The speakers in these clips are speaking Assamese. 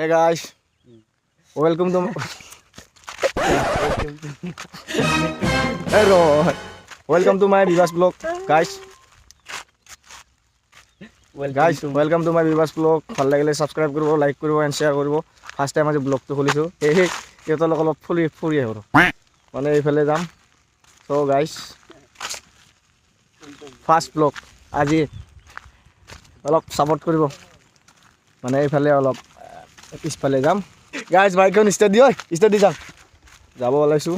guys, welcome to hello, welcome to my Vivas vlog, guys. Welcome to my Vivas vlog. ভাল লাগিলে subscribe কৰিব, like কৰিব and share কৰিব. First time আজি vlog টো খুলিছো। এই এটা অলপ ফুৰি আহিব। মানে এইফালে যাম। So guys, first vlog আজি অলপ support কৰিব। মানে এইফালে অলপ পিছফালে যাম। Guys, বাইকখন ষ্টাৰ্ট দি ঐ, ষ্টাৰ্ট দি যাম। যাব ওলাইছো।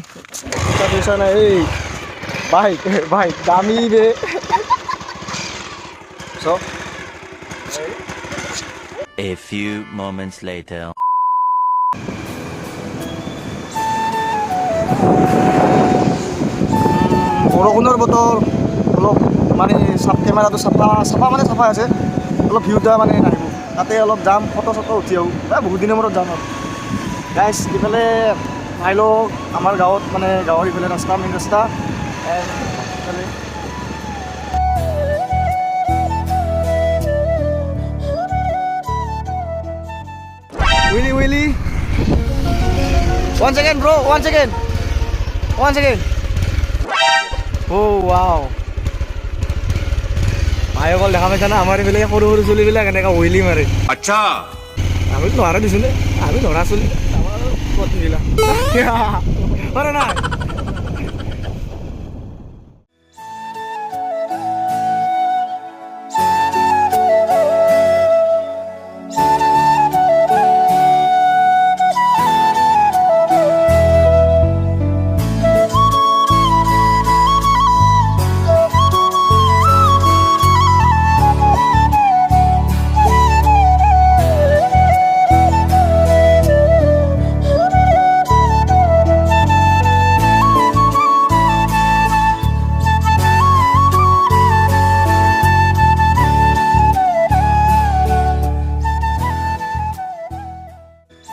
ষ্টাৰ্ট হৈছে না এই বাইক দামী বে। So A few moments later. বৰষুণৰ বতৰ অলপ মানে কেমেৰাটো চাফা মানে চাফা আছে অলপ ভিউটা মানে নাহিব তাতে অলপ যাম ফটো উঠি আহোঁ বহুত দিনৰ মূৰত যাম আৰু গাইজ ইফালে আহিলোঁ আমাৰ গাঁৱত মানে গাঁৱৰ ইফালে ৰাস্তা মেইন ৰাস্তা ইফালে Willy one second bro one second oh wow ভাই অকল দেখা পাইছা না আমাৰ এইফালে সৰু চলিবিলাক এনেকৈ হুইলি মাৰে আচ্ছা আমি নোৱাৰা দিছোঁ নে আমি ল'ৰা চলি আমাৰ ক'ত নিলা মানে নাই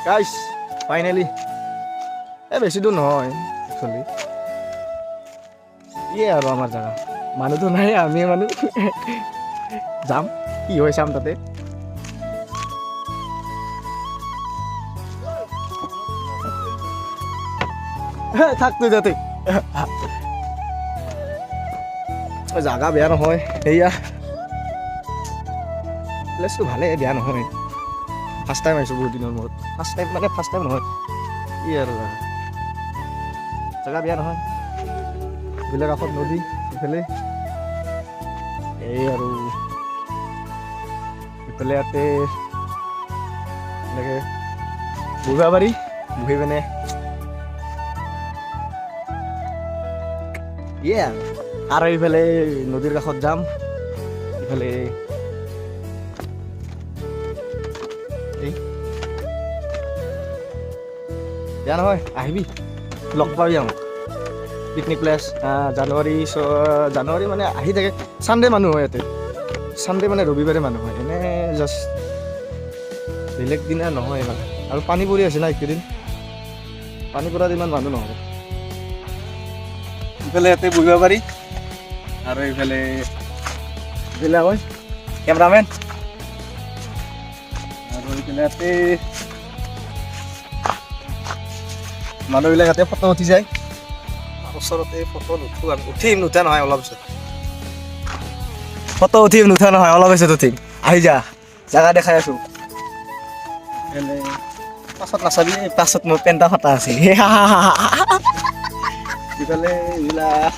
Guys, finally, বেছি দূৰ নহয় একচুৱেলি আৰু আমাৰ জেগা মানুহটো নাই আমি মানুহ যাম কি হয় চাম তাতে থাকতো যাতে জাগা বেয়া নহয় সেয়া প্লেচটো ভালে বেয়া নহয় ফাৰ্ষ্ট টাইম আহিছোঁ বহুত দিনৰ মূৰত ফাৰ্ষ্ট টাইম নহয় কি আৰু জেগা বেয়া নহয় এইফালে কাষত নদী এইফালে এই আৰু এইফালে ইয়াতে এনেকৈ বহিব পাৰি বহি পিনে আৰু এইফালে নদীৰ কাষত যাম এইফালে বেয়া নহয় আহিবি লগ পাবি আমাক পিকনিক প্লেচ জানুৱাৰী মানে আহি থাকে ছানডে মানুহ হয় ইয়াতে ছানডে মানে ৰবিবাৰে মানুহ হয় এনে জাষ্ট বেলেগ দিনা নহয় মানে আৰু পানী পৰি আছে না এইকেইদিন পানী পৰাত ইমান মানুহ নহ'ব ইফালে ইয়াতে বহিব পাৰি আৰু এইফালে হয় কেমেৰামেন আৰু এইফালে ইয়াতে মানুহবিলাক ইয়াতে ফটো উঠি যায় ওচৰতে ফটো নুঠা নহয় অলপ পিছত ফটো নুঠা নহয় অলপ পিছত উঠিম আহি যা জেগা দেখাই আছোঁ পাছত নাচাবি পাছত মোৰ পেণ্টা ফটা আছে ইফালে এইবিলাক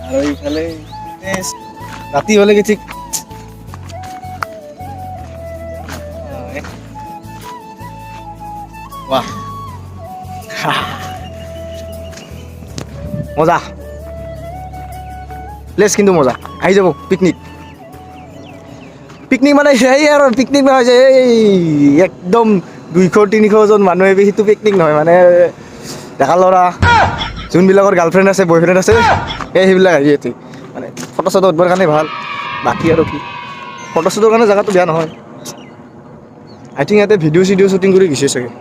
আৰু ইফালে ৰাতি হ'লে কি ঠিক Wah, মজা প্লেচ কিন্তু মজা আহি যাব পিকনিক মানে সেই আৰু পিকনিক নহয় যে এই একদম 200-300জন মানুহ আহিবি সেইটো পিকনিক নহয় মানে ডেকা ল'ৰা যোনবিলাকৰ গাৰ্লফ্ৰেণ্ড আছে বয়ফ্ৰেণ্ড আছে সেইবিলাক আহি ইয়াতে মানে ফটো চটো উঠিবৰ কাৰণে ভাল বাকী আৰু কি ফটো চটোৰ কাৰণে জেগাটো বেয়া নহয় আই থিংক ইয়াতে ভিডিঅ' শ্বুটিং কৰি গৈছে চাগে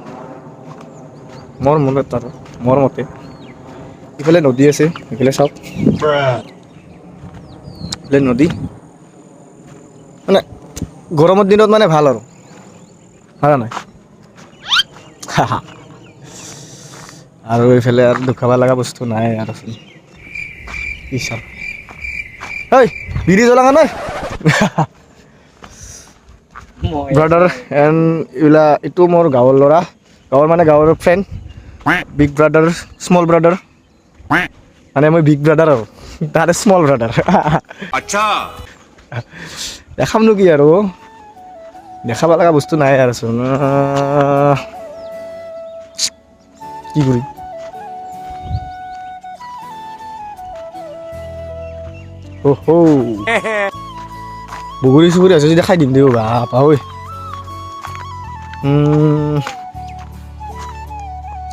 মোৰ মতে ইফালে নদী আছে ইফালে চাওক ইফালে নদী মানে গৰমৰ দিনত মানে ভাল আৰু হয় নাই আৰু এইফালে আৰু দুখ খাব লগা বস্তু নাই আৰু কি চাম ঐ বিৰি জ্বলাঙা নাই ব্ৰাদাৰ এণ্ড এইবিলাক এইটো মোৰ গাঁৱৰ ল'ৰা গাঁৱৰ মানে গাঁৱৰ friend big brother small brother মানে মই বিগ ব্ৰাদাৰ আৰু তাহাঁতে স্মল ব্ৰাদাৰ अच्छा দেখামনো কি আৰু দেখাব লগা বস্তু নাই আৰু চোন কি কৰিম বগৰী চুগুৰি আছে যদি খাই দিম দেও বাপা ঐ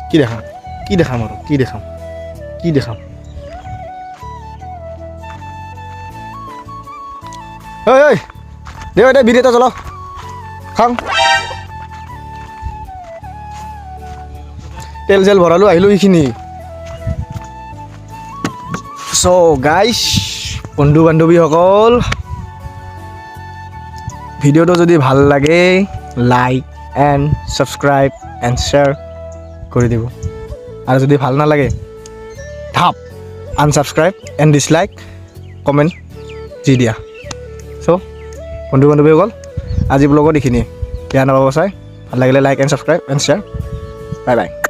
কি দেখাম কি দেখাম আৰু কি দেখাম কি দেখাম ঐ ঐ দে দে বিৰি এটা জ্বলাও খাম তেল জেল ভৰালো আহিলোঁ এইখিনি চ' গাইছ বন্ধু বান্ধৱীসকল ভিডিঅ'টো যদি ভাল লাগে like and subscribe and share কৰি দিব আৰু যদি ভাল নালাগে ধাপ আনছাবস্ক্ৰাইব এণ্ড ডিছলাইক কমেণ্ট দি দিয়া চ' বন্ধু বান্ধৱীসকল আজি ব্লগত এইখিনিয়ে বেয়া নাপাব চাই ভাল লাগিলে like and subscribe and share bye bye